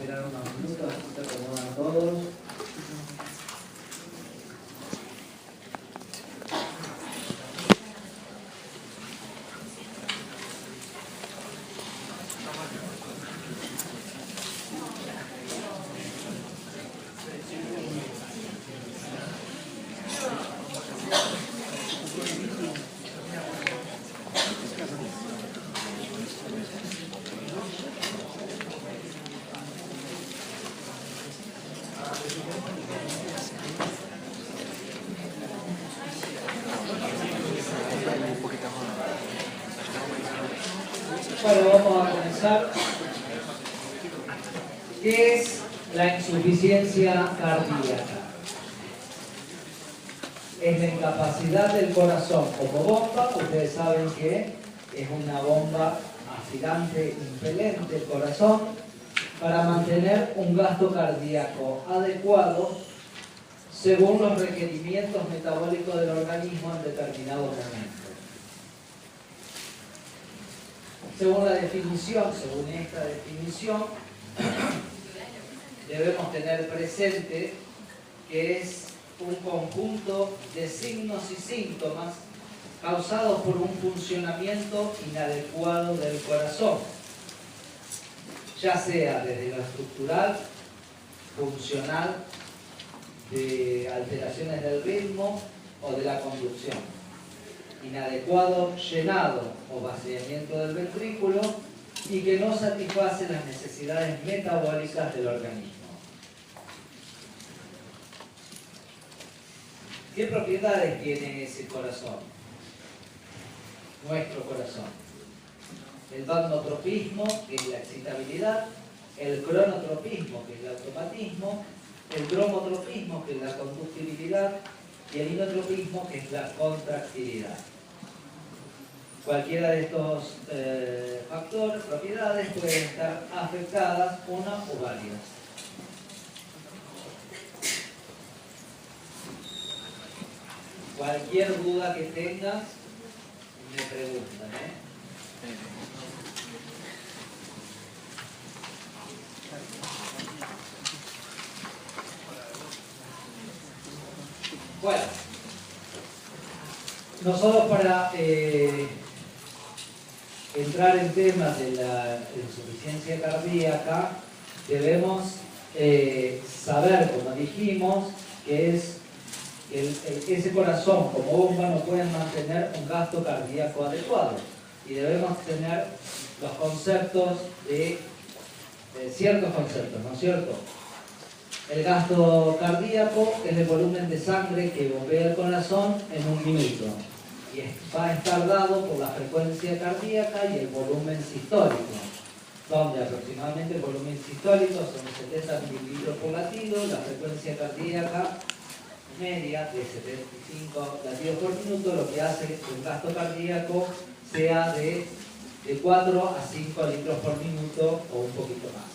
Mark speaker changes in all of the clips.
Speaker 1: esperar unos minutos, así se acomodan todos. Bueno, vamos a comenzar. ¿Qué es la insuficiencia cardíaca? Es la incapacidad del corazón como bomba. Ustedes saben que es una bomba aspirante impelente el corazón para mantener un gasto cardíaco adecuado según los requerimientos metabólicos del organismo en determinado momento. Según la definición, según esta definición, debemos tener presente que es un conjunto de signos y síntomas causados por un funcionamiento inadecuado del corazón, ya sea desde lo estructural, funcional, de alteraciones del ritmo o de la conducción. Inadecuado llenado o vaciamiento del ventrículo y que no satisface las necesidades metabólicas del organismo. ¿Qué propiedades tiene ese corazón? Nuestro corazón. El magnotropismo, que es la excitabilidad, el cronotropismo, que es el automatismo, el bromotropismo, que es la conductibilidad, y el inotropismo, que es la contractilidad. Cualquiera de estos factores, propiedades, pueden estar afectadas, una o varias. Cualquier duda que tengas, me preguntan, Bueno, nosotros para entrar en temas de la insuficiencia cardíaca debemos saber, como dijimos, que es ese corazón como bomba no puede mantener un gasto cardíaco adecuado y debemos tener los conceptos de ciertos conceptos, ¿no es cierto? El gasto cardíaco es el volumen de sangre que bombea el corazón en un minuto y va a estar dado por la frecuencia cardíaca y el volumen sistólico, donde aproximadamente el volumen sistólico son 70 mililitros por latido, la frecuencia cardíaca media de 75 latidos por minuto, lo que hace que el gasto cardíaco sea de 4 a 5 litros por minuto o un poquito más.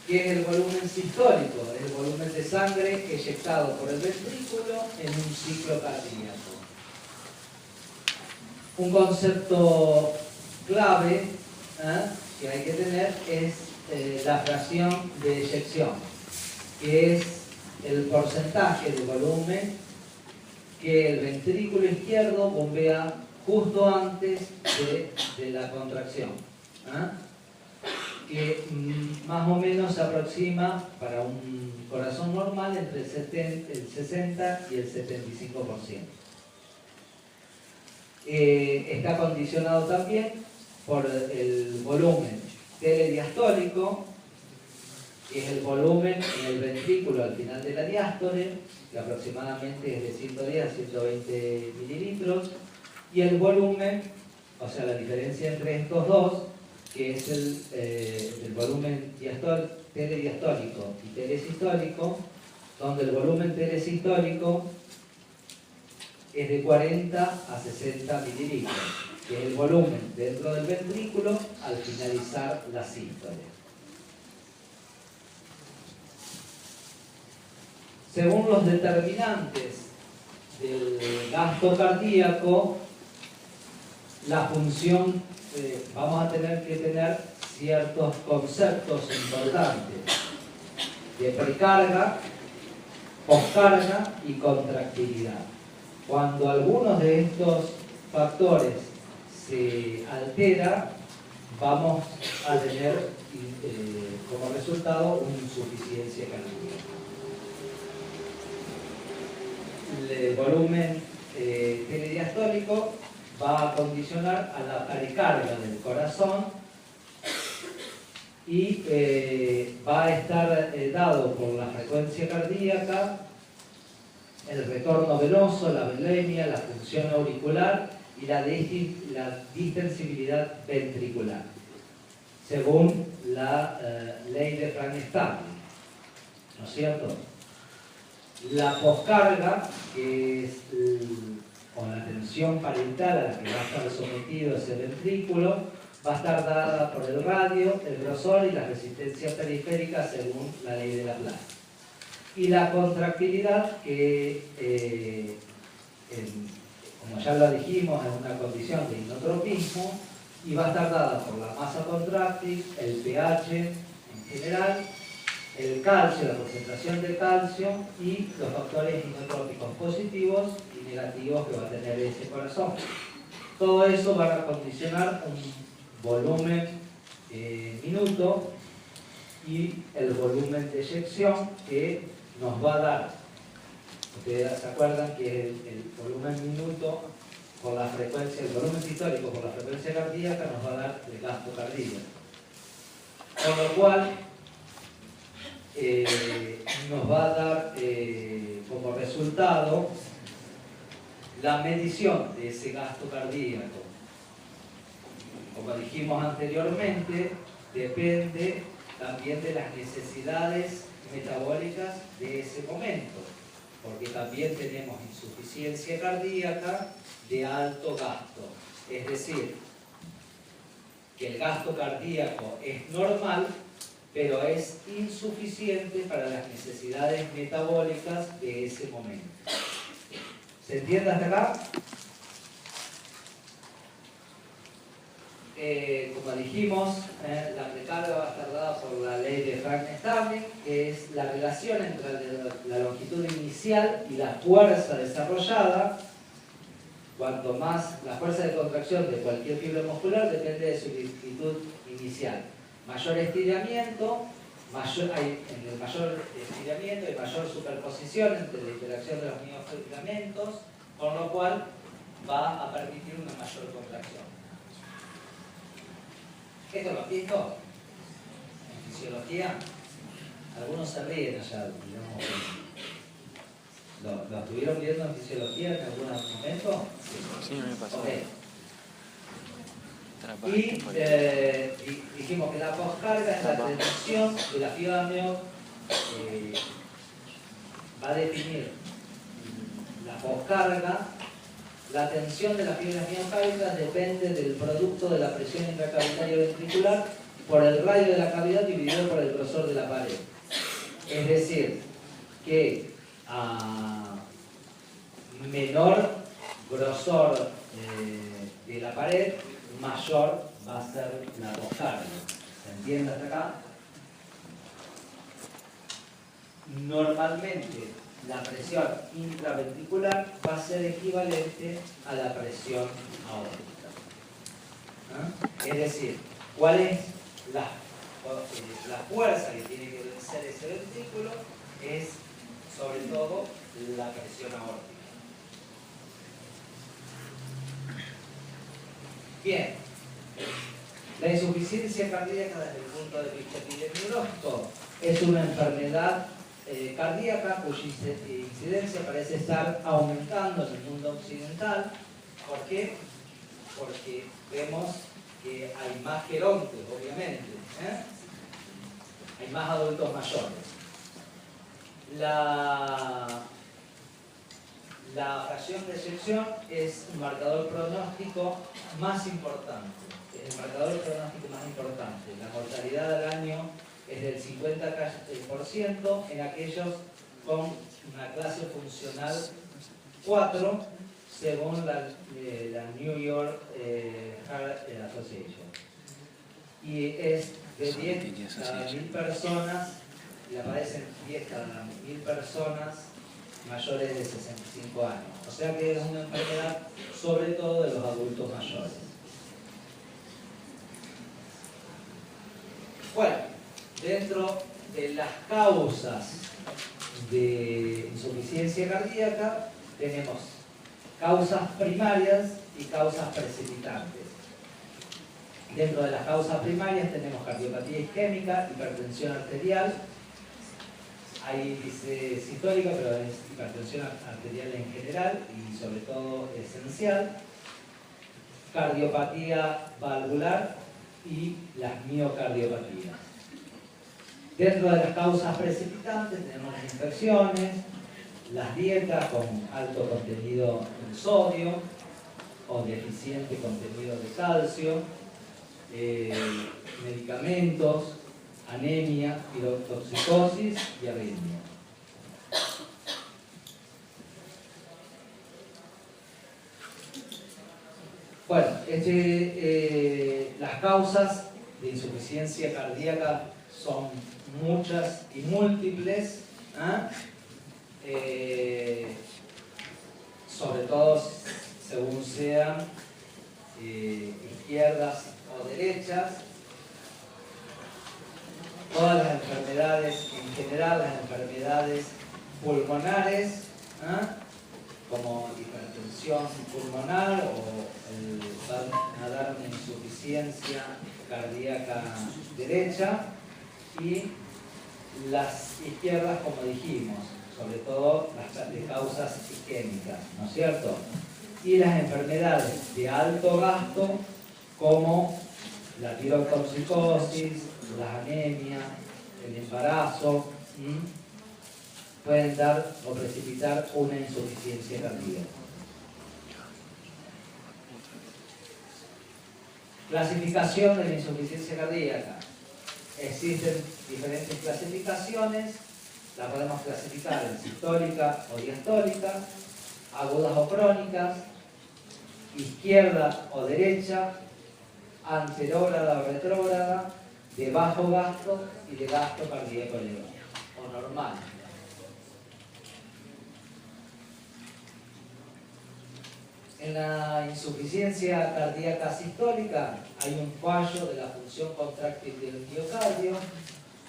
Speaker 1: ¿Qué es el volumen sistólico? Es el volumen de sangre eyectado por el ventrículo en un ciclo cardíaco. Un concepto clave que hay que tener es la fracción de eyección, que es el porcentaje de volumen que el ventrículo izquierdo bombea justo antes de la contracción. Que más o menos se aproxima para un corazón normal entre el 60 y el 75%. Está condicionado también por el volumen telediastólico, que es el volumen en el ventrículo al final de la diástole, que aproximadamente es de 110 a 120 mililitros, y el volumen, o sea, la diferencia entre estos dos, que es el volumen telediastólico y telesistólico, donde el volumen telesistólico es de 40 a 60 mililitros, que es el volumen dentro del ventrículo al finalizar la sístole. Según los determinantes del gasto cardíaco, la función, vamos a tener que tener ciertos conceptos importantes de precarga, poscarga y contractilidad. Cuando algunos de estos factores se altera, vamos a tener como resultado una insuficiencia cardíaca. El volumen telediastólico va a condicionar a la precarga del corazón y va a estar dado por la frecuencia cardíaca, el retorno venoso, la velemia, la función auricular y la distensibilidad ventricular, según la ley de Frank-Starling, ¿no es cierto? La poscarga, que es con la tensión parental a la que va a estar sometido ese ventrículo, va a estar dada por el radio, el grosor y la resistencia periférica según la ley de Laplace. Y la contractilidad, que como ya lo dijimos, es una condición de inotropismo y va a estar dada por la masa contráctil, el pH en general, el calcio, la concentración de calcio y los factores inotrópicos positivos y negativos que va a tener ese corazón. Todo eso va a condicionar un volumen minuto y el volumen de eyección que nos va a dar. Ustedes se acuerdan que el volumen minuto por la frecuencia, el volumen sistólico por la frecuencia cardíaca nos va a dar el gasto cardíaco. Con lo cual nos va a dar como resultado la medición de ese gasto cardíaco. Como dijimos anteriormente, depende también de las necesidades metabólicas de ese momento, porque también tenemos insuficiencia cardíaca de alto gasto. Es decir, que el gasto cardíaco es normal, pero es insuficiente para las necesidades metabólicas de ese momento. ¿Se entiende hasta acá? Como dijimos, la precarga va a estar dada por la ley de Frank-Starling, que es la relación entre la longitud inicial y la fuerza desarrollada. Cuanto más la fuerza de contracción de cualquier fibra muscular depende de su longitud inicial. Mayor estiramiento, en el mayor estiramiento hay mayor superposición entre la interacción de los miofilamentos, con lo cual va a permitir una mayor contracción. ¿Esto lo han visto en fisiología? Algunos se ríen allá, digamos. ¿Lo estuvieron viendo en fisiología en algún momento?
Speaker 2: Sí, me pasó.
Speaker 1: Okay. Y dijimos que la poscarga es la tensión de la fibra va a definir la poscarga. La tensión de las fibras miocárdicas depende del producto de la presión intracavitaria ventricular por el radio de la cavidad dividido por el grosor de la pared. Es decir, que a menor grosor de la pared, mayor va a ser la poscarga. ¿Se entiende hasta acá? Normalmente la presión intraventricular va a ser equivalente a la presión aórtica. Es decir, ¿cuál es la fuerza que tiene que vencer ese ventrículo? Es sobre todo la presión aórtica. Bien, la insuficiencia cardíaca desde el punto de vista epidemiológico es una enfermedad cardíaca cuya incidencia parece estar aumentando en el mundo occidental. ¿Por qué? Porque vemos que hay más gerontes, obviamente, hay más adultos mayores. La fracción de eyección es un marcador pronóstico más importante, es el marcador pronóstico más importante. La mortalidad al año es del 50% en aquellos con una clase funcional 4, según la New York Heart Association. y es de 10 cada 1000 personas, y aparecen 10 cada 1000 personas mayores de 65 años. O sea que es una enfermedad sobre todo de los adultos mayores. Bueno, dentro de las causas de insuficiencia cardíaca tenemos causas primarias y causas precipitantes. Dentro de las causas primarias tenemos cardiopatía isquémica, hipertensión arterial, hay índice sistólico, pero es hipertensión arterial en general y sobre todo esencial, cardiopatía valvular y las miocardiopatías. Dentro de las causas precipitantes tenemos las infecciones, las dietas con alto contenido en sodio o deficiente contenido de calcio, medicamentos, anemia, pirotoxicosis y arritmia. Bueno, las causas de insuficiencia cardíaca son muchas y múltiples, sobre todo según sean izquierdas o derechas. Todas las enfermedades, en general las enfermedades pulmonares, como hipertensión pulmonar o dar una insuficiencia cardíaca derecha, y las izquierdas, como dijimos, sobre todo las de causas isquémicas, ¿no es cierto? Y las enfermedades de alto gasto, como la tirotoxicosis, las anemias, el embarazo, pueden dar o precipitar una insuficiencia cardíaca. Clasificación de la insuficiencia cardíaca. Existen diferentes clasificaciones, la podemos clasificar en sistólica o diastólica, agudas o crónicas, izquierda o derecha, anterógrada o retrógrada, de bajo gasto y de gasto cardíaco elevado, o normal. En la insuficiencia cardíaca sistólica hay un fallo de la función contráctil del miocardio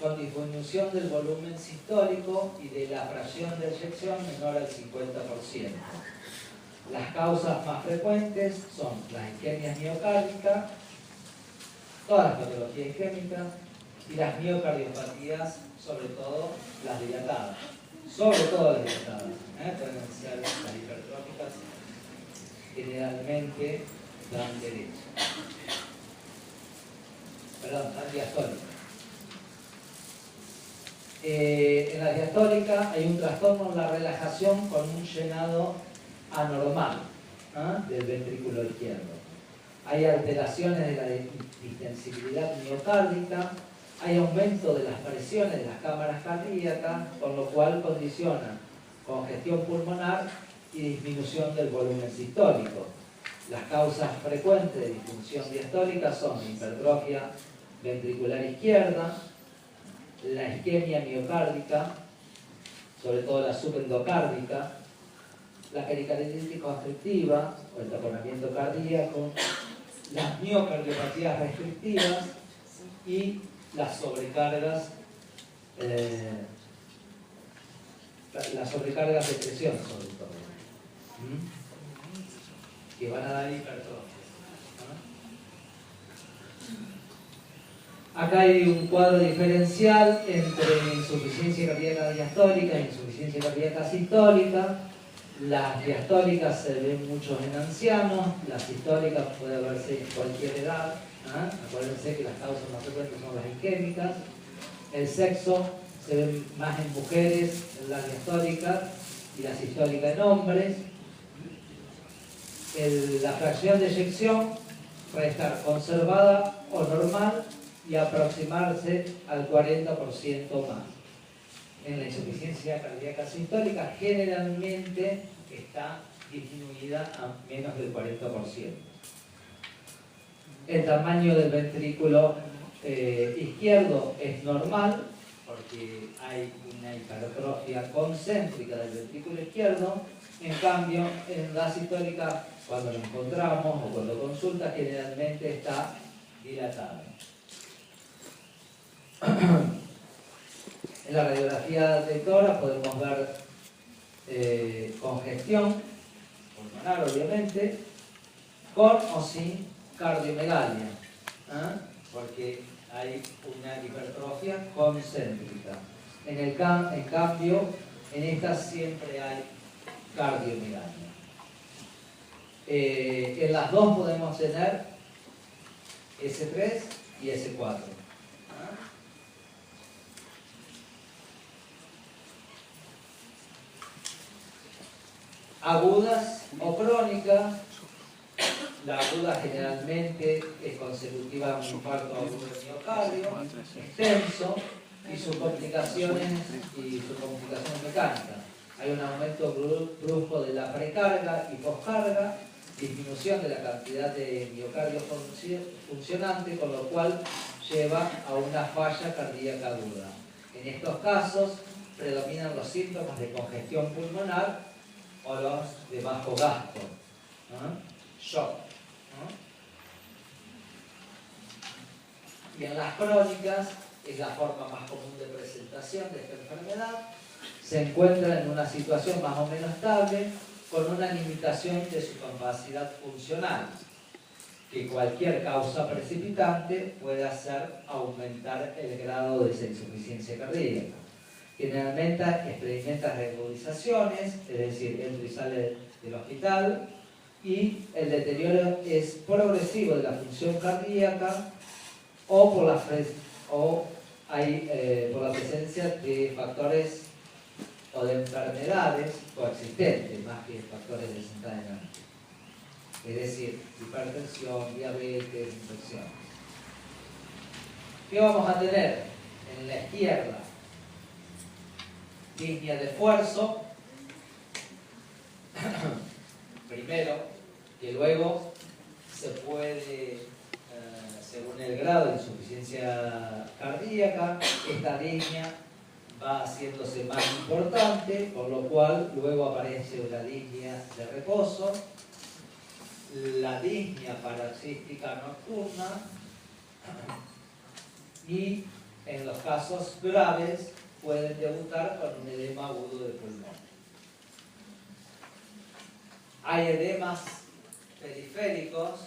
Speaker 1: con disminución del volumen sistólico y de la fracción de eyección menor al 50%. Las causas más frecuentes son las isquemias miocárdicas, todas las patologías isquémicas, y las miocardiopatías, sobre todo las dilatadas. Sobre todo las dilatadas, pueden ser las hipertróficas, generalmente dan derecha. Perdón, dan diastólica. En la diastólica hay un trastorno en la relajación con un llenado anormal del ventrículo izquierdo. Hay alteraciones de la distensibilidad miocárdica, hay aumento de las presiones de las cámaras cardíacas, con lo cual condiciona congestión pulmonar y disminución del volumen sistólico. Las causas frecuentes de disfunción diastólica son la hipertrofia ventricular izquierda, la isquemia miocárdica, sobre todo la subendocárdica, la pericardititis constrictiva o el taponamiento cardíaco, las miocardiopatías restrictivas y las sobrecargas de presión, sobre todo, que van a dar hipertrofia. Acá hay un cuadro diferencial entre insuficiencia cardíaca diastólica e insuficiencia cardíaca sistólica. Las diastólicas se ven muchos en ancianos, las sistólicas puede verse en cualquier edad. Acuérdense que las causas más frecuentes son las isquémicas. El sexo se ve más en mujeres, en las diastólicas, y la sistólica en hombres. La fracción de eyección puede estar conservada o normal y aproximarse al 40% más. En la insuficiencia cardíaca sistólica generalmente está disminuida a menos del 40%. El tamaño del ventrículo izquierdo es normal, porque hay una hipertrofia concéntrica del ventrículo izquierdo. En cambio, en la sistólica, cuando lo encontramos o cuando consulta, generalmente está dilatado. En la radiografía de tórax podemos ver congestión pulmonar, obviamente, con o sin cardiomegalia, porque hay una hipertrofia concéntrica. En cambio, en esta siempre hay cardiomegalia. En las dos podemos tener S3 y S4. Agudas o crónicas. La aguda generalmente es consecutiva a un infarto agudo del miocardio, extenso, y sus complicaciones mecánicas. Hay un aumento brusco de la precarga y poscarga, disminución de la cantidad de miocardio funcionante, con lo cual lleva a una falla cardíaca aguda. En estos casos predominan los síntomas de congestión pulmonar o los de bajo gasto, shock. Y en las crónicas es la forma más común de presentación de esta enfermedad. Se encuentra en una situación más o menos estable, con una limitación de su capacidad funcional, que cualquier causa precipitante puede hacer aumentar el grado de esa insuficiencia cardíaca. Generalmente experimenta reembolizaciones, es decir, entra y sale del hospital, y el deterioro es progresivo de la función cardíaca o por la presencia de factores o de enfermedades coexistentes más que factores desencadenantes. Es decir, hipertensión, diabetes, infecciones. ¿Qué vamos a tener? En la izquierda, disnea de esfuerzo. Primero, que luego se puede, según el grado de insuficiencia cardíaca, esta disnea va haciéndose más importante, por lo cual luego aparece una disnea de reposo, la disnea paroxística nocturna, y en los casos graves pueden debutar con un edema agudo de pulmón. Hay edemas periféricos,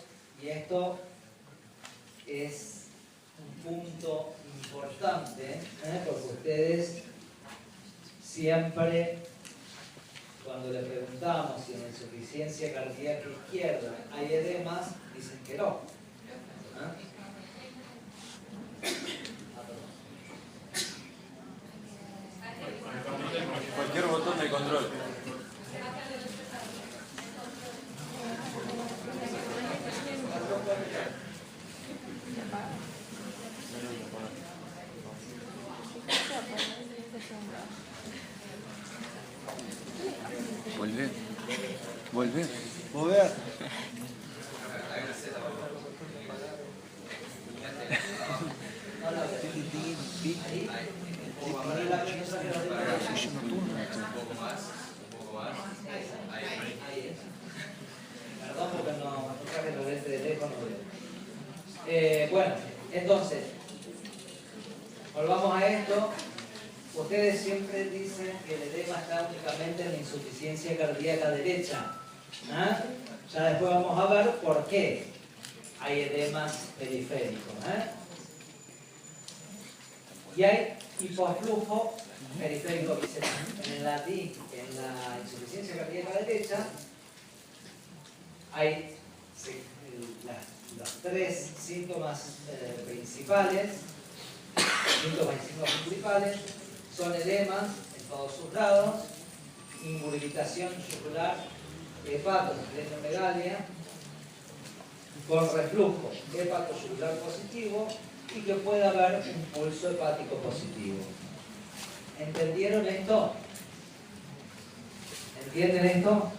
Speaker 1: y esto es un punto importante, porque ustedes siempre, cuando le preguntamos si en la insuficiencia cardíaca izquierda hay edemas, dicen que no.
Speaker 2: Cualquier botón de control. Volver. Volver.
Speaker 3: Volver.
Speaker 1: Perdón porque no traje los lentes de teléfono. Bueno, entonces, volvamos a esto. Ustedes siempre dicen que el edema está únicamente en la insuficiencia cardíaca derecha. Ya después vamos a ver por qué hay edemas periféricos. Y hay hipoflujo periférico visceral. En la insuficiencia cardíaca derecha hay los tres síntomas principales. Síntomas y signos principales son edemas en todos sus lados, inburgitación yugular, hepatosplenomegalia, con reflujo hepatoyugular positivo, y que puede haber un pulso hepático positivo. ¿Entendieron esto? ¿Entienden esto?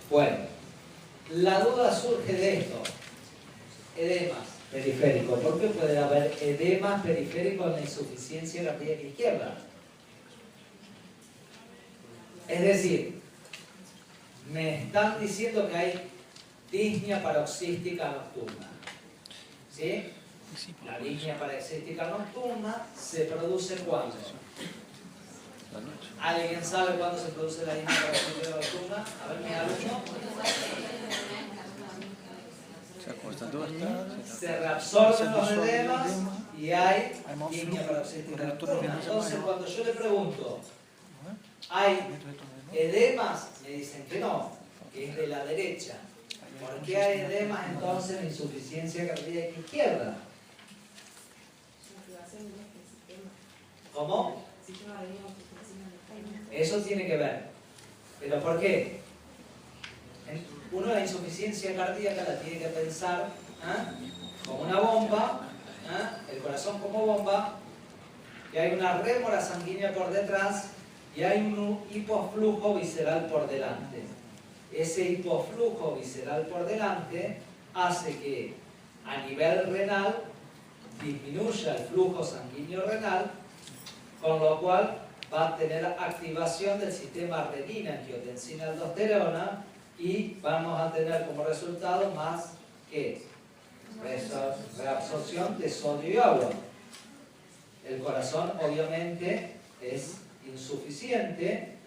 Speaker 1: Bueno, la duda surge de esto. Edemas periférico. ¿Por qué puede haber edema periférico en la insuficiencia cardíaca izquierda? Es decir, me están diciendo que hay disnea paroxística nocturna. ¿Sí? La disnea paroxística nocturna se produce ¿cuándo? ¿Alguien sabe cuándo se produce la disnea paroxística nocturna? A ver, mi alumno. Se reabsorben los edemas y hay disnea paroxística nocturna. Entonces, cuando yo le pregunto, ¿hay edemas? Me dicen que no, que es de la derecha. ¿Por qué hay edemas entonces en insuficiencia cardíaca izquierda? ¿Cómo? Eso tiene que ver. ¿Pero por qué? Uno la insuficiencia cardíaca la tiene que pensar como una bomba, el corazón como bomba, y hay una rémora sanguínea por detrás y hay un hipoflujo visceral por delante. Ese hipoflujo visceral por delante hace que a nivel renal disminuya el flujo sanguíneo renal, con lo cual va a tener activación del sistema renina, angiotensina, aldosterona, y vamos a tener como resultado más que reabsorción de sodio y agua. El corazón obviamente es insuficiente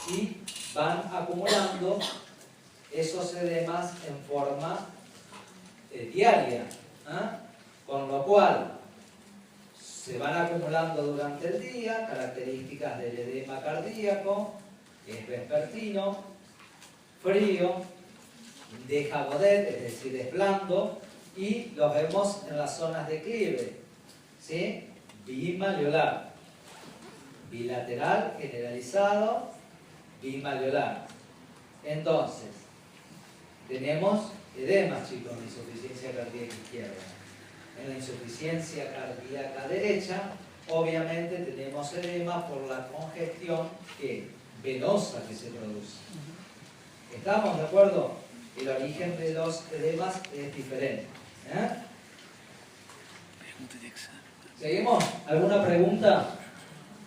Speaker 1: y van acumulando esos edemas en forma diaria, con lo cual se van acumulando durante el día características del edema cardíaco, que es vespertino, frío, deja godet, es decir, es blando, y los vemos en las zonas de declive, ¿sí? Bimalleolar, bilateral, generalizado, bimalleolar. Entonces, tenemos edemas, chicos, en insuficiencia cardíaca izquierda. En la insuficiencia cardíaca derecha, obviamente tenemos edema por la congestión venosa que se produce. ¿Estamos de acuerdo? El origen de los edemas es diferente. ¿Seguimos? ¿Alguna pregunta?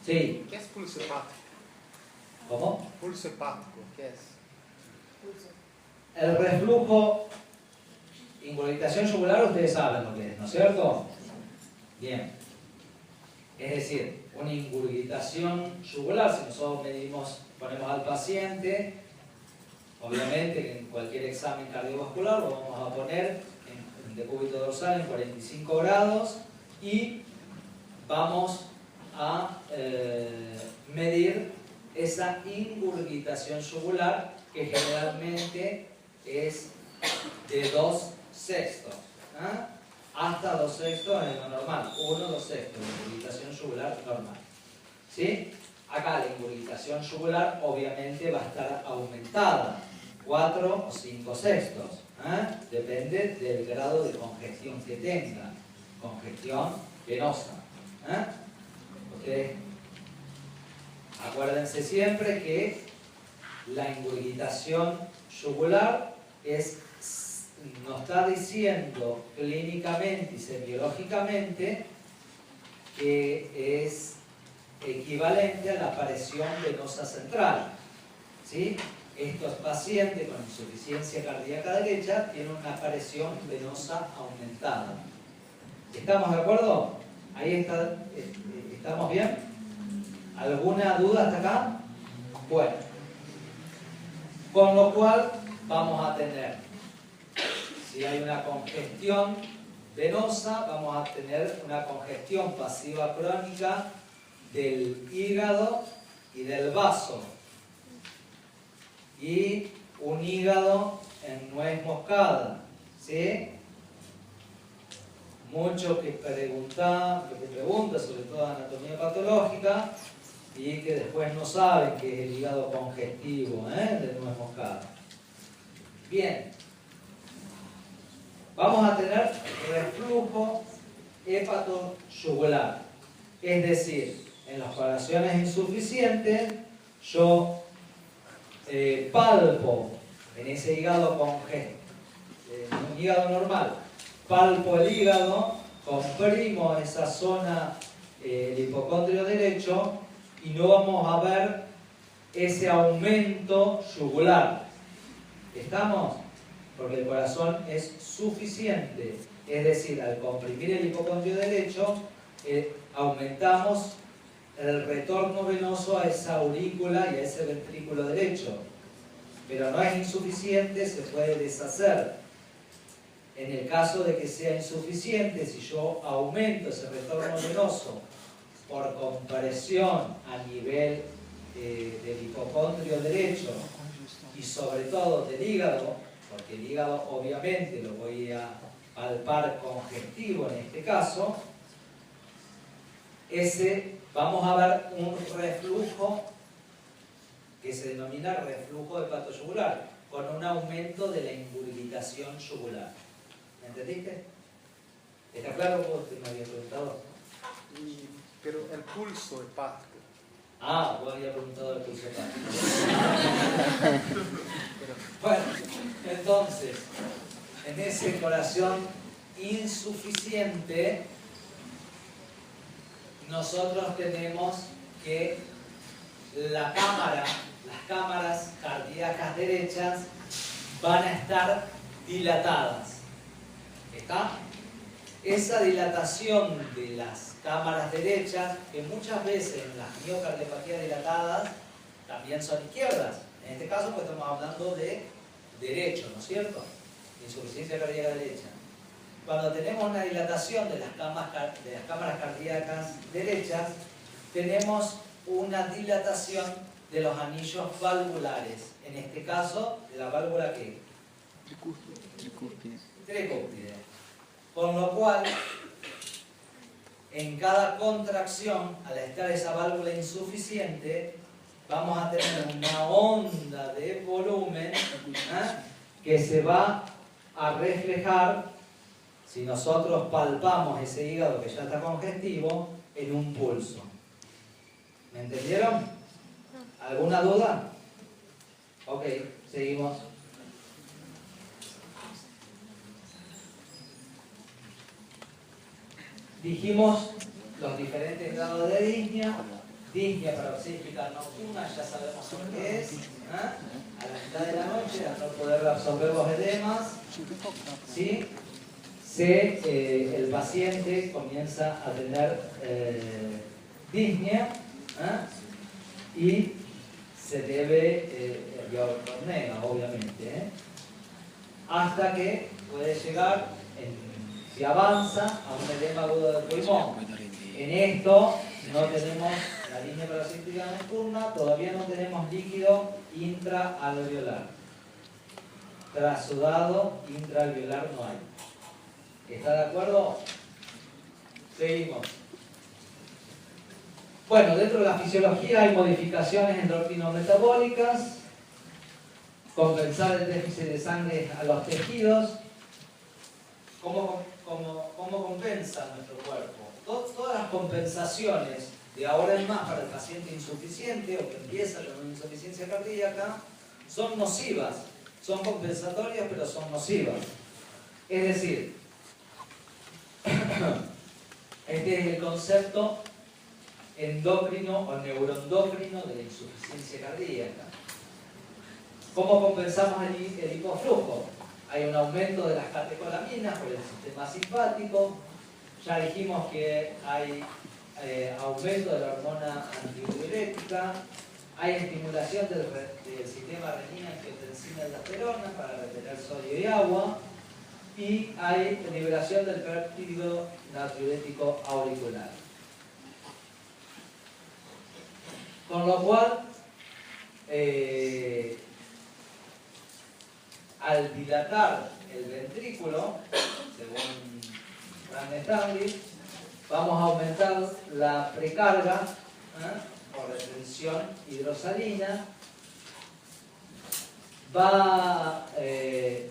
Speaker 1: Sí.
Speaker 3: ¿Qué es pulso hepático?
Speaker 1: ¿Cómo?
Speaker 3: Pulso hepático, ¿qué es?
Speaker 1: El reflujo, ingurgitación yugular, ustedes saben lo que es, ¿no es cierto? Bien. Es decir, una ingurgitación yugular, si nosotros ponemos al paciente, obviamente en cualquier examen cardiovascular lo vamos a poner en decúbito dorsal en 45 grados y vamos a medir esa ingurgitación yugular, que generalmente es de 2/6, hasta 2/6 es lo normal, 1/2 la ingurgitación yugular normal, ¿sí? Acá la ingurgitación yugular obviamente va a estar aumentada, 4 o 5/6, depende del grado de congestión que tenga, congestión venosa. Ustedes acuérdense siempre que la ingurgitación yugular nos está diciendo clínicamente y semiológicamente que es equivalente a la presión venosa central, ¿sí? Estos pacientes con insuficiencia cardíaca derecha tienen una presión venosa aumentada. ¿Estamos de acuerdo? Ahí está, ¿estamos bien? ¿Alguna duda hasta acá? Bueno, con lo cual vamos a tener, si hay una congestión venosa, vamos a tener una congestión pasiva crónica del hígado y del vaso, y un hígado en nuez moscada, ¿sí? Muchos que preguntan, sobre todo anatomía patológica, y que después no saben qué es el hígado congestivo de nuez moscada. Bien, vamos a tener reflujo hepatoyugular, es decir, en las oraciones insuficientes yo palpo en ese hígado un hígado normal, palpo el hígado, comprimo esa zona, el hipocondrio derecho, y no vamos a ver ese aumento yugular. ¿Estamos? Porque el corazón es suficiente. Es decir, al comprimir el hipocondrio derecho, aumentamos el retorno venoso a esa aurícula y a ese ventrículo derecho. Pero no es insuficiente, se puede deshacer. En el caso de que sea insuficiente, si yo aumento ese retorno venoso por compresión a nivel del hipocondrio derecho y sobre todo del hígado, porque el hígado obviamente lo voy a palpar congestivo en este caso, vamos a ver un reflujo que se denomina reflujo hepatoyugular, con un aumento de la ingurgitación yugular. ¿Me entendiste? ¿Está claro cómo usted me había preguntado?
Speaker 3: Pero el pulso hepático.
Speaker 1: Ah, vos había preguntado el pulso hepático. Bueno, entonces, en ese corazón insuficiente, nosotros tenemos que las cámaras cardíacas derechas van a estar dilatadas. ¿Está? Esa dilatación de las cámaras derechas, que muchas veces en las miocardiopatías dilatadas también son izquierdas. En este caso, pues estamos hablando de derecho, ¿no es cierto? Insuficiencia cardíaca derecha. Cuando tenemos una dilatación de las cámaras cardíacas derechas, tenemos una dilatación de los anillos valvulares. En este caso, de la válvula ¿qué? Tricúspide. Con lo cual, en cada contracción, al estar esa válvula insuficiente, vamos a tener una onda de volumen que se va a reflejar, si nosotros palpamos ese hígado que ya está congestivo, en un pulso. ¿Me entendieron? ¿Alguna duda? Ok, seguimos. Dijimos los diferentes grados de disnea. Disnea paroxística nocturna, ya sabemos lo que es. A la mitad de la noche, al no poder absorber los edemas, ¿sí? El paciente comienza a tener disnea y se debe diornea, obviamente, hasta que puede llegar, si avanza, a un edema agudo del pulmón. En esto no tenemos la disnea paroxística nocturna, todavía no tenemos líquido intraalveolar. Trasudado intraalveolar no hay. ¿Está de acuerdo? Seguimos. Bueno, dentro de la fisiología hay modificaciones endocrinometabólicas, compensar el déficit de sangre a los tejidos. ¿Cómo compensa nuestro cuerpo? Todas las compensaciones de ahora en más para el paciente insuficiente o que empieza con una insuficiencia cardíaca son nocivas. Son compensatorias, pero son nocivas. Es decir, este es el concepto endocrino o neuroendocrino de la insuficiencia cardíaca. ¿Cómo compensamos el hipoflujo? Hay un aumento de las catecolaminas por el sistema simpático. Ya dijimos que hay aumento de la hormona antidiurética. Hay estimulación del sistema renina, angiotensina y aldosterona para retener sodio y agua. Y hay liberación del péptido natriurético auricular. Con lo cual, al dilatar el ventrículo, según Frank Stanley, vamos a aumentar la precarga por retención hidrosalina.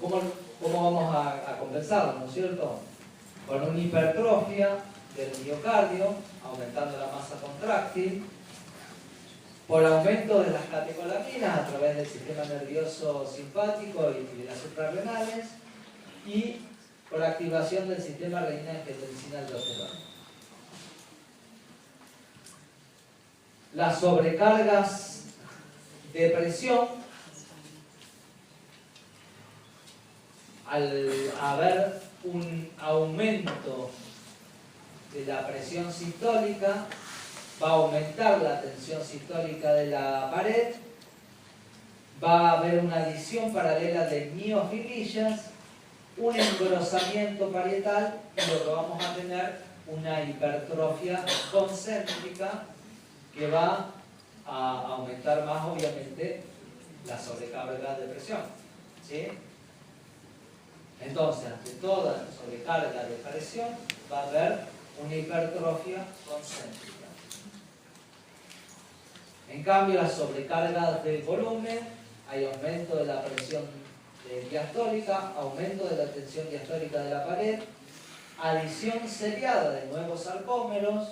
Speaker 1: ¿Cómo vamos a compensarlo, no es cierto? Con una hipertrofia del miocardio, aumentando la masa contráctil, por aumento de las catecolaminas a través del sistema nervioso simpático y las suprarrenales, y por activación del sistema renina-angiotensina-aldosterona. Las sobrecargas de presión, al haber un aumento de la presión sistólica, va a aumentar la tensión sistólica de la pared, va a haber una adición paralela de miofibrrillas, un engrosamiento parietal y lo que vamos a tener una hipertrofia concéntrica que va a aumentar más obviamente la sobrecarga de presión, ¿sí? Entonces, ante toda sobrecarga de presión va a haber una hipertrofia concéntrica. En cambio, las sobrecargas de volumen, hay aumento de la presión diastólica, aumento de la tensión diastólica de la pared, adición seriada de nuevos sarcómeros,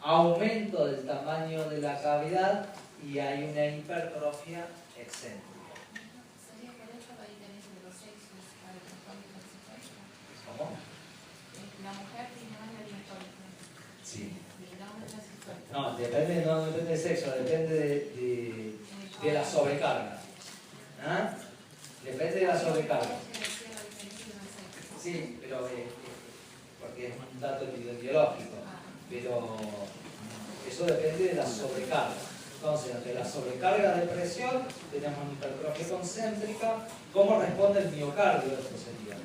Speaker 1: aumento del tamaño de la cavidad y hay una hipertrofia excéntrica.
Speaker 4: ¿Sería por eso la diferencia de los sexos para el trastorno hipersensible?
Speaker 1: ¿Cómo?
Speaker 4: La mujer tiene más la diastólica.
Speaker 1: Sí.
Speaker 4: Y el hombre la sistólica.
Speaker 1: No, depende del sexo, depende de la sobrecarga. ¿Ah? Depende de la sobrecarga. Sí, pero porque es un dato epidemiológico, pero eso depende de la sobrecarga. Entonces, ante la sobrecarga de presión, tenemos una hipertrofia concéntrica. ¿Cómo responde el miocardio? Esto sería.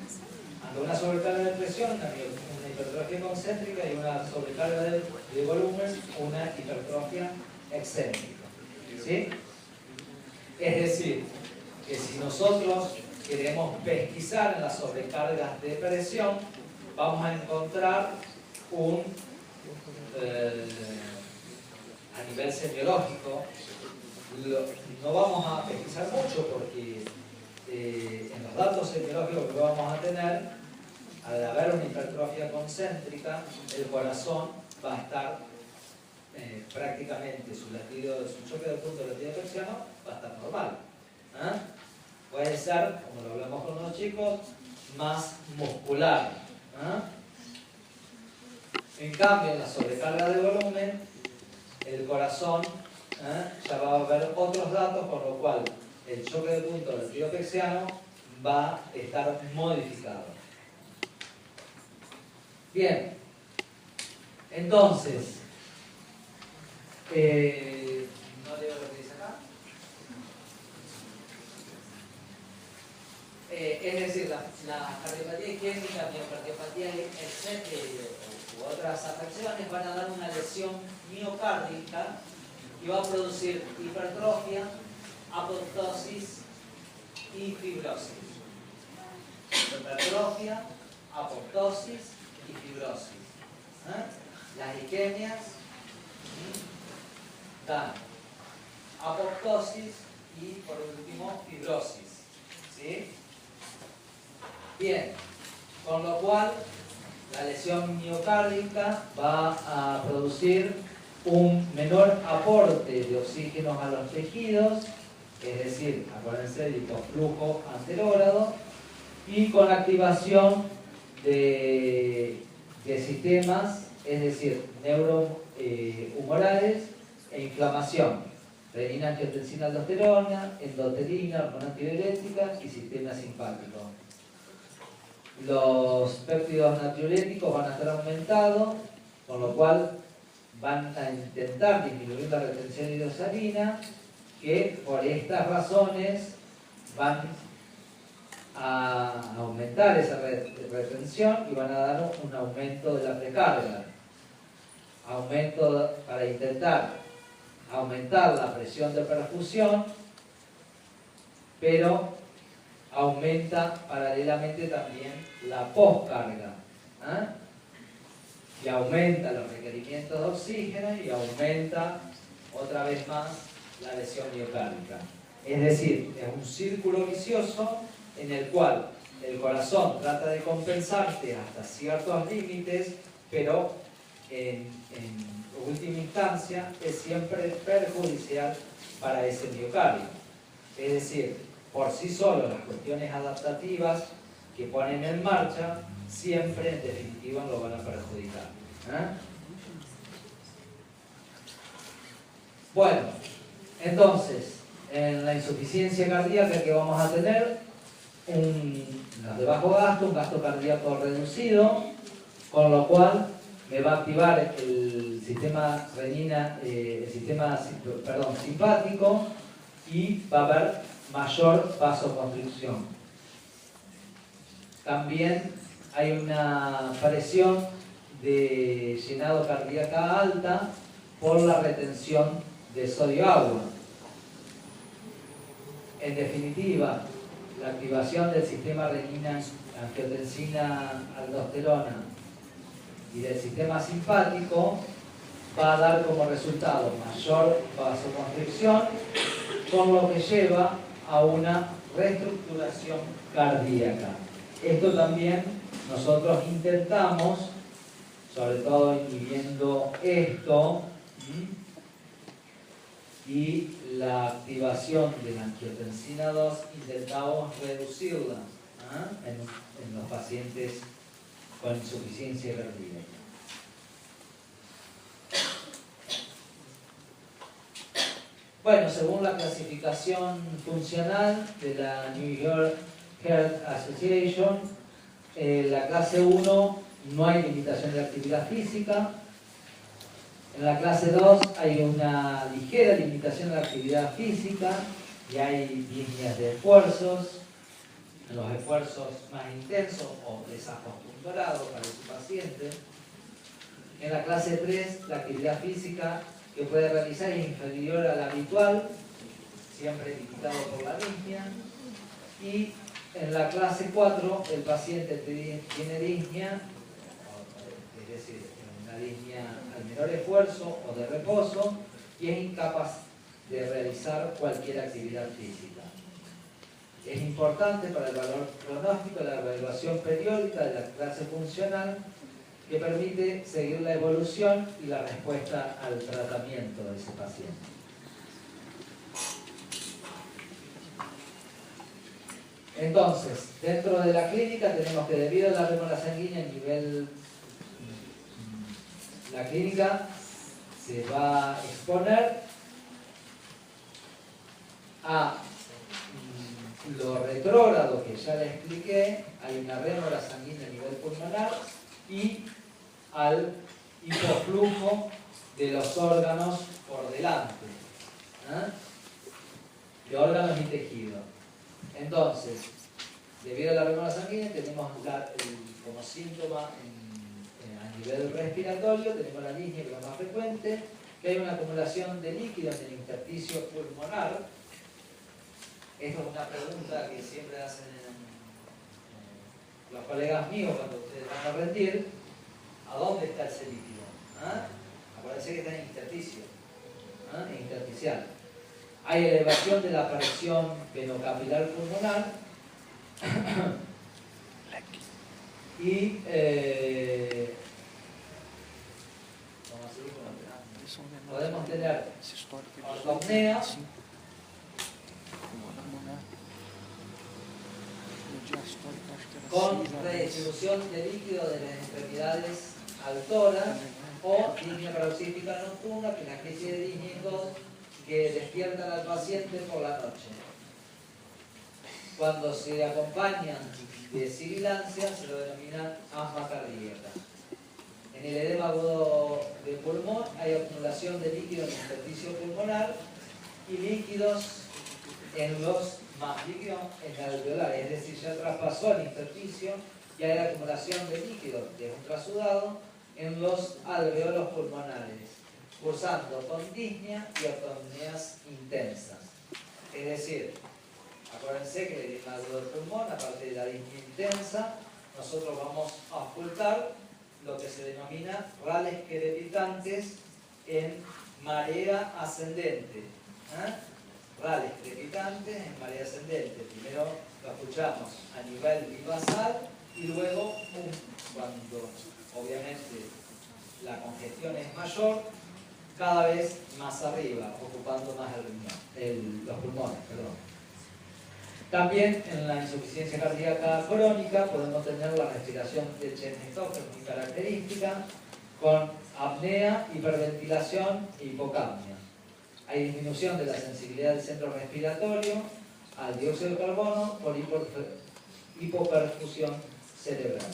Speaker 1: Ante una sobrecarga de presión, una hipertrofia concéntrica y una sobrecarga de volumen, una hipertrofia excéntrica. ¿Sí? Es decir, que si nosotros queremos pesquisar en las sobrecargas de presión, vamos a encontrar a nivel semiológico, no vamos a pesquisar mucho porque en los datos semiológicos que vamos a tener, al haber una hipertrofia concéntrica, el corazón va a estar prácticamente su choque de punto de latido persiano va a estar normal. ¿Ah? Puede ser, como lo hablamos con los chicos, más muscular. ¿Ah? En cambio, en la sobrecarga de volumen, el corazón ya va a haber otros datos, por lo cual el choque de punto del latido persiano va a estar modificado. Bien, entonces, no leo lo que dice acá. Es decir, la cardiopatía isquémica, miocardiopatía, u otras afecciones van a dar una lesión miocárdica y va a producir hipertrofia, apoptosis y fibrosis. Hipertrofia, apoptosis y fibrosis. Las isquemias dan apoptosis y por último fibrosis. ¿Sí? Bien, con lo cual la lesión miocárdica va a producir un menor aporte de oxígeno a los tejidos, es decir, acuérdense del hipoflujo anterógrado, y con activación de sistemas, es decir, neurohumorales e inflamación, renina, angiotensina, aldosterona, endotelina, hormona antidiurética y sistema simpático. Los péptidos natriuréticos van a estar aumentados, con lo cual van a intentar disminuir la retención hidrosalina, que por estas razones van a aumentar esa retención y van a dar un aumento de la precarga. Aumento para intentar aumentar la presión de perfusión, pero aumenta paralelamente también la poscarga. Y aumenta los requerimientos de oxígeno y aumenta otra vez más la lesión miocárdica. Es decir, es un círculo vicioso en el cual el corazón trata de compensarse hasta ciertos límites, pero en última instancia es siempre perjudicial para ese miocardio. Es decir, por sí solo las cuestiones adaptativas que ponen en marcha siempre en definitiva lo van a perjudicar. Bueno, entonces, en la insuficiencia cardíaca que vamos a tener, los de bajo gasto, un gasto cardíaco reducido, con lo cual me va a activar el sistema simpático y va a haber mayor vasoconstricción. También hay una presión de llenado cardíaca alta por la retención de sodio-agua. En definitiva, la activación del sistema renina-angiotensina-aldosterona y del sistema simpático va a dar como resultado mayor vasoconstricción, con lo que lleva a una reestructuración cardíaca. Esto también nosotros intentamos, sobre todo inhibiendo esto, y la activación de la angiotensina 2 intentamos reducirla en los pacientes con insuficiencia cardíaca. Bueno, según la clasificación funcional de la New York Heart Association, la clase 1 no hay limitación de actividad física. En la clase 2 hay una ligera limitación de la actividad física y hay líneas de esfuerzos. En los esfuerzos más intensos o desacostumbrados para su paciente. En la clase 3, la actividad física que puede realizar es inferior a la habitual, siempre limitado por la disnea. Y en la clase 4, el paciente tiene disnea, es decir, una disnea al menor esfuerzo o de reposo, y es incapaz de realizar cualquier actividad física. Es importante para el valor pronóstico la evaluación periódica de la clase funcional, que permite seguir la evolución y la respuesta al tratamiento de ese paciente. Entonces, dentro de la clínica tenemos que, debido a la rémora sanguínea la clínica se va a exponer a lo retrógrado que ya les expliqué, hay una rémora sanguínea a nivel pulmonar, y al hipoflujo de los órganos por delante, de órganos y tejidos. Entonces, debido a la rémora sanguínea tenemos como síntoma a nivel respiratorio, tenemos la disnea, que es la más frecuente, que hay una acumulación de líquidos en el intersticio pulmonar. Esto es una pregunta que siempre hacen los colegas míos cuando ustedes van a rendir. ¿A dónde está ese líquido? Acuérdense que está en intersticio, intersticial. Hay elevación de la presión venocapilar pulmonar y podemos tener ortopneas, con redistribución de líquido de las extremidades al tórax, o disnea paroxística nocturna, que es la crisis de disnea 2 que despiertan al paciente por la noche. Cuando se acompañan de sibilancia se lo denomina asma cardíaca. En el edema agudo de pulmón hay acumulación de líquido en el intersticio pulmonar y líquidos en los más líquidos en alveolares, es decir, ya traspasó el intersticio y hay acumulación de líquido de ultrasudado en los alveolos pulmonares, cursando con disnea y ortopneas intensas. Es decir, acuérdense que el edema agudo del pulmón, aparte de la disnea intensa, nosotros vamos a ocultar lo que se denomina rales crepitantes en marea ascendente. Rales crepitantes en marea ascendente. Primero lo escuchamos a nivel bibasal y luego, cuando obviamente la congestión es mayor, cada vez más arriba, ocupando más los pulmones. También en la insuficiencia cardíaca crónica podemos tener la respiración de Chekhov, que es muy característica, con apnea, hiperventilación e hipocapnia. Hay disminución de la sensibilidad del centro respiratorio al dióxido de carbono por hipoperfusión cerebral.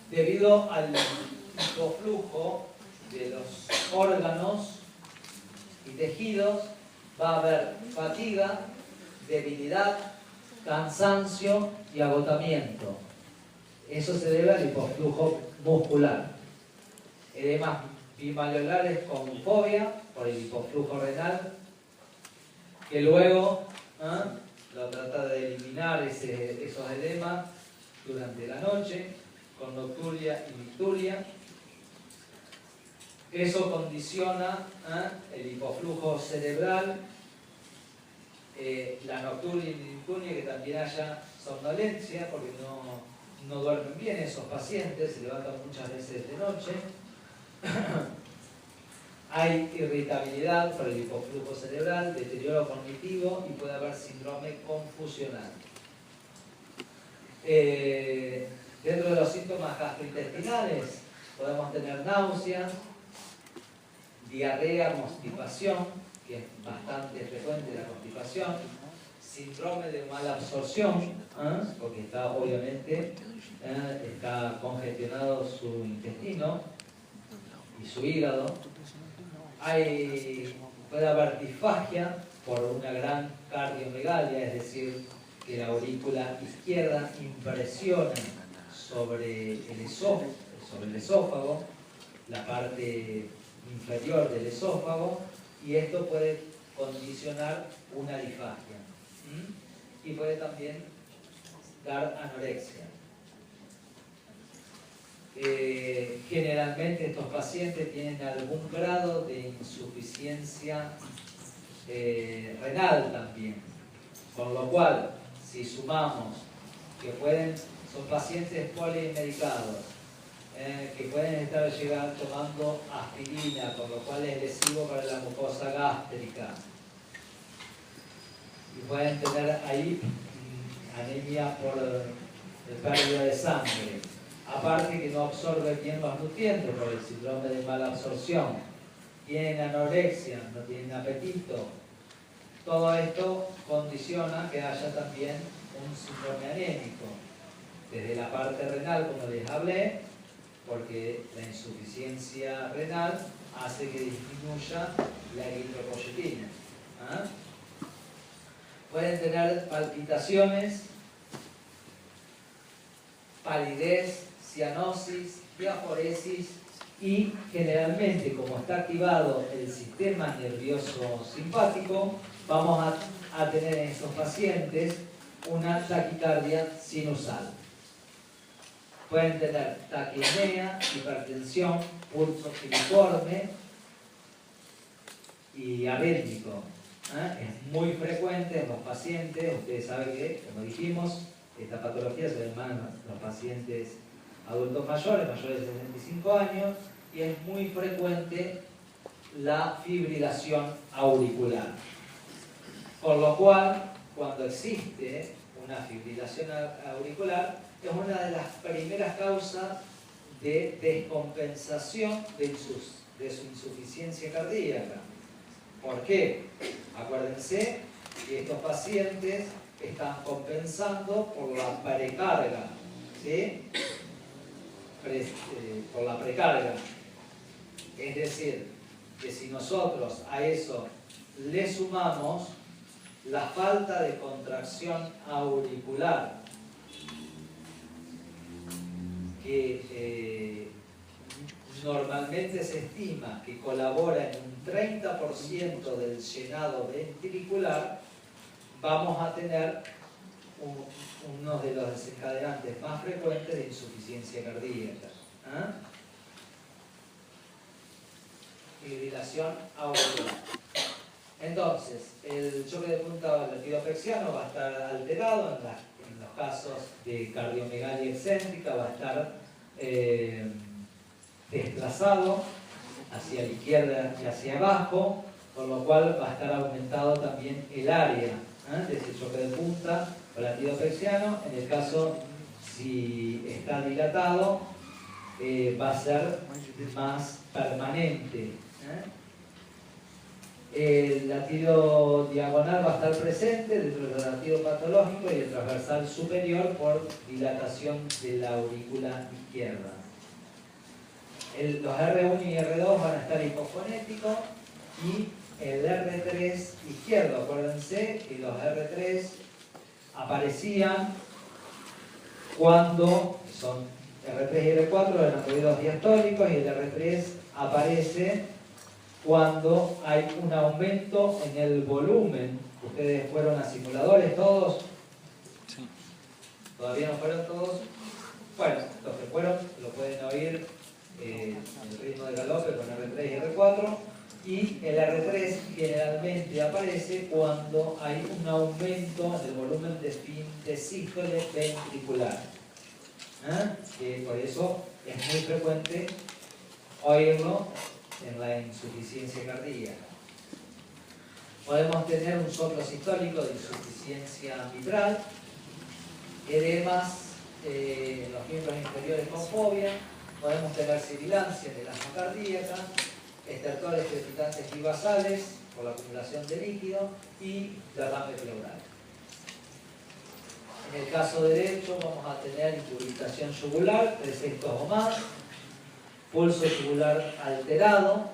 Speaker 1: Debido al hipoflujo de los órganos y tejidos, va a haber fatiga, debilidad, cansancio y agotamiento. Eso se debe al hipoflujo muscular. Edemas bimalolares con fobia por el hipoflujo renal, que luego lo trata de eliminar esos edemas durante la noche con nocturia y micturia. Eso condiciona el hipoflujo cerebral, la nocturia y micturia, que también haya somnolencia, porque no duermen bien esos pacientes, se levantan muchas veces de noche. Hay irritabilidad por el hipoflujo cerebral, deterioro cognitivo y puede haber síndrome confusional. Dentro de los síntomas gastrointestinales podemos tener náuseas, diarrea, constipación, que es bastante frecuente la constipación, síndrome de mala absorción, porque obviamente está congestionado su intestino y su hígado. Puede haber disfagia por una gran cardiomegalia, es decir, que la aurícula izquierda impresione sobre el esófago, la parte inferior del esófago, y esto puede condicionar una disfagia. Y puede también dar anorexia. Generalmente estos pacientes tienen algún grado de insuficiencia renal también, con lo cual, si sumamos que son pacientes polimedicados, que pueden estar tomando aspirina, con lo cual es lesivo para la mucosa gástrica, y pueden tener ahí anemia por pérdida de sangre, aparte que no absorbe bien los nutrientes por el síndrome de mala absorción, tienen anorexia, no tienen apetito. Todo esto condiciona que haya también un síndrome anémico, desde la parte renal, como les hablé, porque la insuficiencia renal hace que disminuya la eritropoyetina. Pueden tener palpitaciones, palidez, cianosis, diaforesis, y generalmente, como está activado el sistema nervioso simpático, vamos a tener en estos pacientes una taquicardia sinusal. Pueden tener taquipnea, hipertensión, pulso filiforme y arrítmico. Es muy frecuente en los pacientes. Ustedes saben que, como dijimos, esta patología se ve más en los pacientes adultos mayores de 65 años, y es muy frecuente la fibrilación auricular. Por lo cual, cuando existe una fibrilación auricular, es una de las primeras causas de descompensación de su insuficiencia cardíaca. ¿Por qué? Acuérdense que estos pacientes están compensando por la precarga, ¿sí? Por la precarga. Es decir, que si nosotros a eso le sumamos la falta de contracción auricular, que normalmente se estima que colabora en un 30% del llenado ventricular, vamos a tener uno de los desencadenantes más frecuentes de insuficiencia cardíaca. Fibrilación auricular. Entonces, el choque de punta lepidoflexiano va a estar alterado en los casos de cardiomegalia excéntrica, va a estar desplazado hacia la izquierda y hacia abajo, por lo cual va a estar aumentado también el área de ese choque de punta o latido pexiano. En el caso, si está dilatado, va a ser más permanente. El latido diagonal va a estar presente dentro del latido patológico y el transversal superior por dilatación de la aurícula izquierda. Los R1 y R2 van a estar hipofonéticos y el R3 izquierdo, acuérdense que los R3 aparecían cuando son R3 y R4 eran ruidos diastólicos y el R3 aparece cuando hay un aumento en el volumen. Ustedes fueron a simuladores todos.
Speaker 2: Sí.
Speaker 1: ¿Todavía no fueron todos? Bueno, los que fueron lo pueden oír el ritmo de galope con R3 y R4. Y el R3 generalmente aparece cuando hay un aumento del volumen de sístole ventricular. Que por eso es muy frecuente oírlo en la insuficiencia cardíaca. Podemos tener un soplo sistólico de insuficiencia mitral, edemas en los miembros inferiores con fobia, podemos tener sibilancia del asma cardíaca, estertores crepitantes y basales por la acumulación de líquido y derrame pleural. En el caso derecho vamos a tener incurvitación yugular, 3 sextos o más, pulso yugular alterado,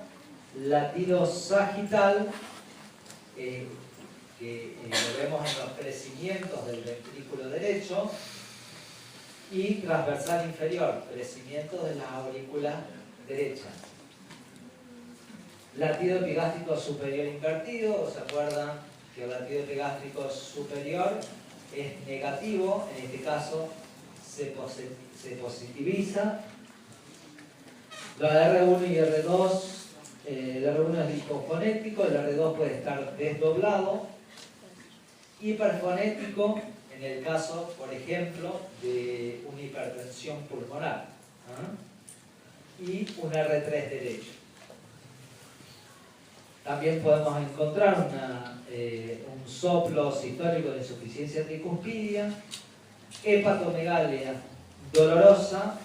Speaker 1: latido sagital, que lo vemos en los crecimientos del ventrículo derecho, y transversal inferior, crecimiento de la aurícula derecha. Latido epigástrico superior invertido, ¿se acuerdan que el latido epigástrico superior es negativo? En este caso se positiviza. La R1 y R2, el R1 es hipofonético, el R2 puede estar desdoblado. Hiperfonético en el caso, por ejemplo, de una hipertensión pulmonar. Y un R3 derecho. También podemos encontrar un soplo sistólico de insuficiencia tricuspidia, hepatomegalia dolorosa,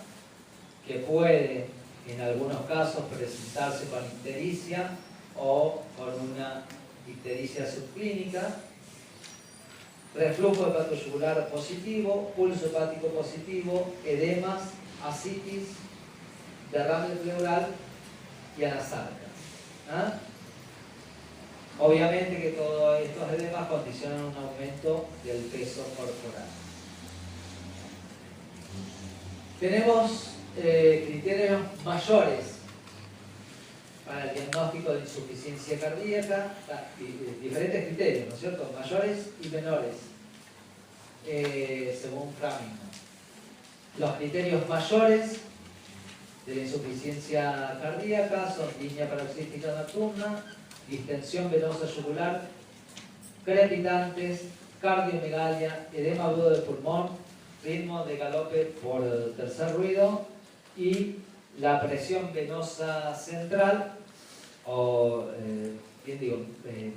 Speaker 1: que puede en algunos casos presentarse con ictericia o con una ictericia subclínica, reflujo hepatoyugular positivo, pulso hepático positivo, edemas, ascitis, derrame pleural y anasarca. Obviamente que todos estos edemas condicionan un aumento del peso corporal. Tenemos criterios mayores para el diagnóstico de insuficiencia cardíaca, diferentes criterios, ¿no es cierto? Mayores y menores, según Framingham. Los criterios mayores de la insuficiencia cardíaca son disnea paroxística nocturna, distensión venosa yugular, crepitantes, cardiomegalia, edema agudo del pulmón, ritmo de galope por tercer ruido y la presión venosa central o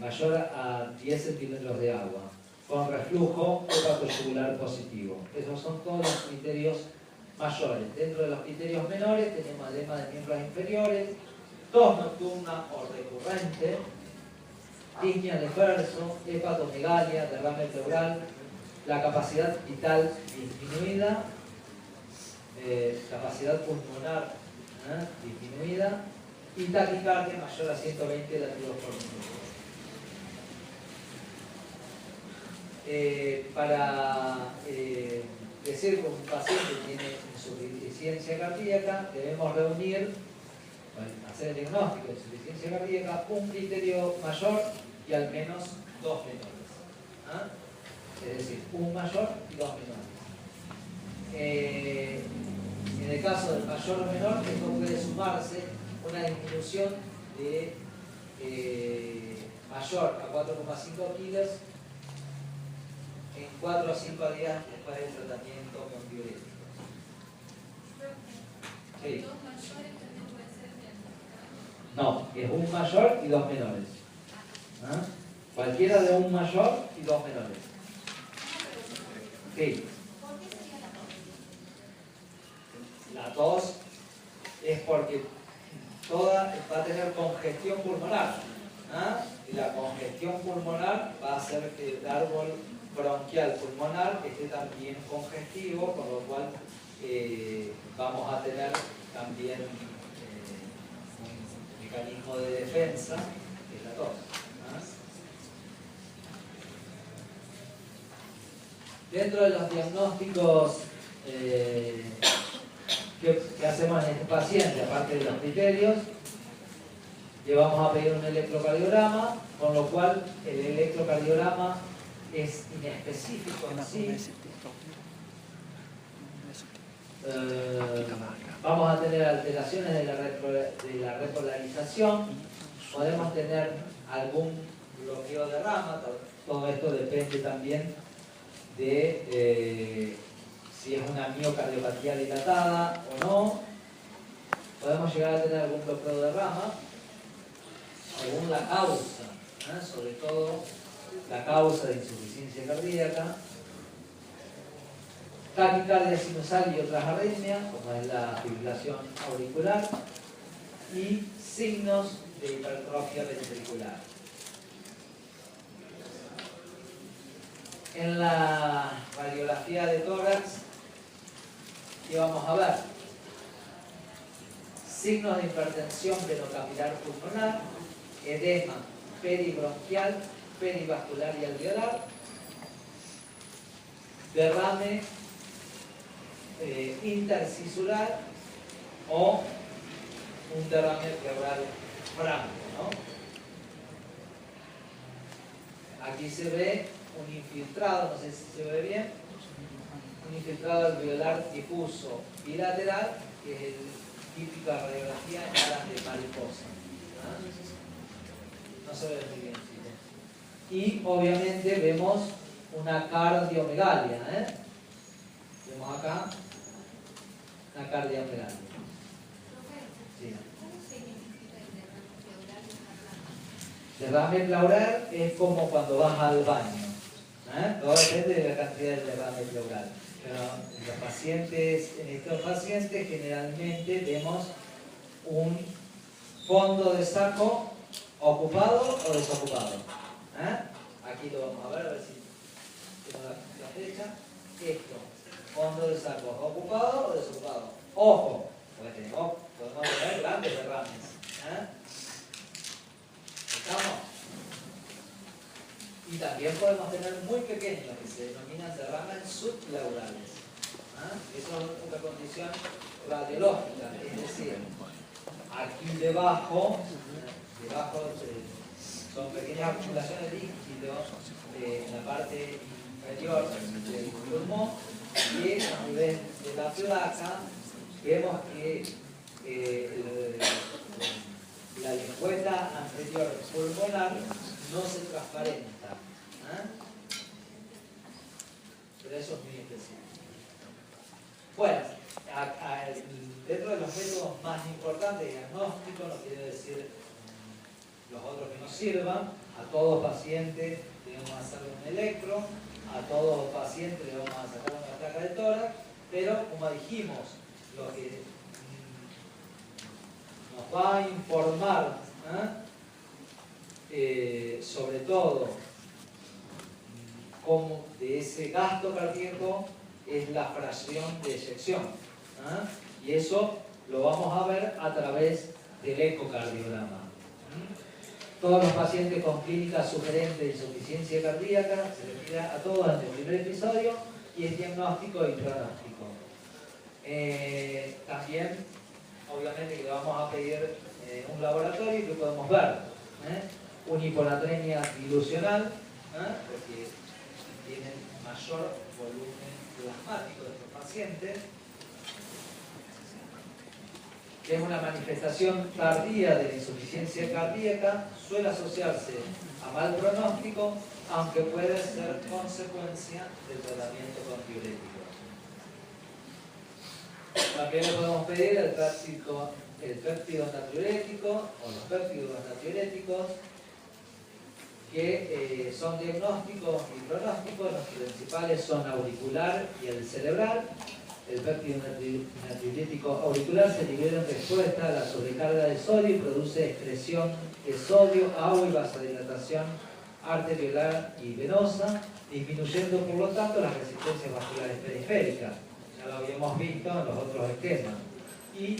Speaker 1: mayor a 10 centímetros de agua, con reflujo hepatoyugular positivo. Esos son todos los criterios mayores. Dentro de los criterios menores tenemos edema de miembros inferiores, tos nocturna o recurrente, disnea de Ferso, hepatomegalia, derrame pleural, la capacidad vital disminuida, capacidad pulmonar disminuida y taquicardia mayor a 120 latidos por minuto. Para decir que un paciente tiene insuficiencia cardíaca, debemos reunir, hacer el diagnóstico de insuficiencia cardíaca, un criterio mayor y al menos dos menores. Es decir, un mayor y dos menores. En el caso del mayor o menor, esto puede sumarse una disminución de mayor a 4,5 kilos en 4 o 5 días después del tratamiento con diuréticos. Sí.
Speaker 4: ¿Dos mayores también pueden ser menores?
Speaker 1: No, es un mayor y dos menores. ¿Ah? Cualquiera de un mayor y dos menores. Sí.
Speaker 4: ¿Por qué sería la tos?
Speaker 1: La tos es porque toda va a tener congestión pulmonar. ¿Ah? Y la congestión pulmonar va a hacer que el árbol bronquial pulmonar esté también congestivo, con lo cual vamos a tener también un mecanismo de defensa, que es la tos. ¿Ah? Dentro de los diagnósticos que hacemos en este paciente, aparte de los criterios, le vamos a pedir un electrocardiograma, con lo cual el electrocardiograma es inespecífico en sí. Vamos a tener alteraciones de la repolarización, podemos tener algún bloqueo de rama, todo esto depende también de si es una miocardiopatía dilatada o no. Podemos llegar a tener algún bloqueo de rama, según la causa, sobre todo la causa de insuficiencia cardíaca, taquicardia sinusal y otras arritmias, como es la fibrilación auricular, y signos de hipertrofia ventricular. En la radiografía de tórax, ¿qué vamos a ver? Signos de hipertensión venocapilar pulmonar, edema peribronquial, perivascular y alveolar, derrame intercisular o un derrame pleural franco, ¿no? Aquí se ve un infiltrado, no sé si se ve bien, un infiltrado alveolar difuso bilateral, que es el típica radiografía en alas de mariposa. No se ve muy bien, ¿sí? Y obviamente vemos una cardiomegalia, Vemos acá una cardiomegalia. Sí.
Speaker 4: ¿Cómo se identifica el derrame pleural?
Speaker 1: Derrame pleural es como cuando vas al baño. Todo depende de la cantidad de derrame pleural. Pero en estos pacientes generalmente vemos un fondo de saco ocupado o desocupado. Aquí lo vamos a ver si tengo la flecha. Esto, fondo de saco ocupado o desocupado. Ojo, podemos tener grandes derrames. ¿Estamos? Y también podemos tener muy pequeños, que se denominan derrames subpleurales. Eso es una condición radiológica, es decir, aquí debajo son pequeñas acumulaciones de líquido en la parte inferior del pulmón, y a nivel de la placa vemos que la lengüeta anterior pulmonar no se transparenta. Pero eso es muy específico. Bueno, dentro de los métodos más importantes de diagnóstico, no quiere decir los otros que nos sirvan, a todo paciente le vamos a hacer un electro, a todo paciente le vamos a sacar una placa de tórax, pero como dijimos, lo que nos va a informar sobre todo como de ese gasto cardíaco es la fracción de eyección, y eso lo vamos a ver a través del ecocardiograma. Todos los pacientes con clínica sugerente de insuficiencia cardíaca se les mira a todos en el primer episodio y es diagnóstico y pronóstico. También, obviamente, que le vamos a pedir un laboratorio que podemos ver. Una hiponatremia dilucional, porque tienen mayor volumen plasmático de estos pacientes, que es una manifestación tardía de la insuficiencia cardíaca, suele asociarse a mal pronóstico, aunque puede ser consecuencia del tratamiento con diuréticos. También le podemos pedir el péptido natriurético o los péptidos natriuréticos, que son diagnósticos y pronósticos. Los principales son auricular y el cerebral. El péptido natriurético auricular se libera en respuesta a la sobrecarga de sodio y produce excreción de sodio, agua y vasodilatación arteriolar y venosa, disminuyendo por lo tanto las resistencias vasculares periféricas. Ya lo habíamos visto en los otros esquemas. Y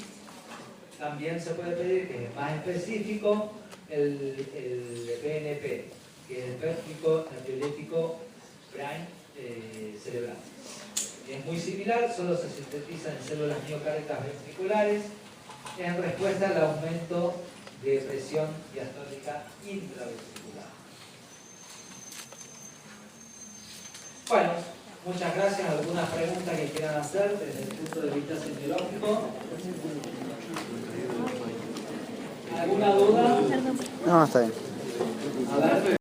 Speaker 1: también se puede pedir, que es más específico, el PNP, que es el péptido natriurético cerebral. Es muy similar, solo se sintetiza en células miocáricas ventriculares en respuesta al aumento de presión diastólica intraventricular. Bueno, muchas gracias. ¿Alguna pregunta que quieran hacer desde el punto de vista semiológico? ¿Alguna duda?
Speaker 5: No, está bien.
Speaker 1: A ver.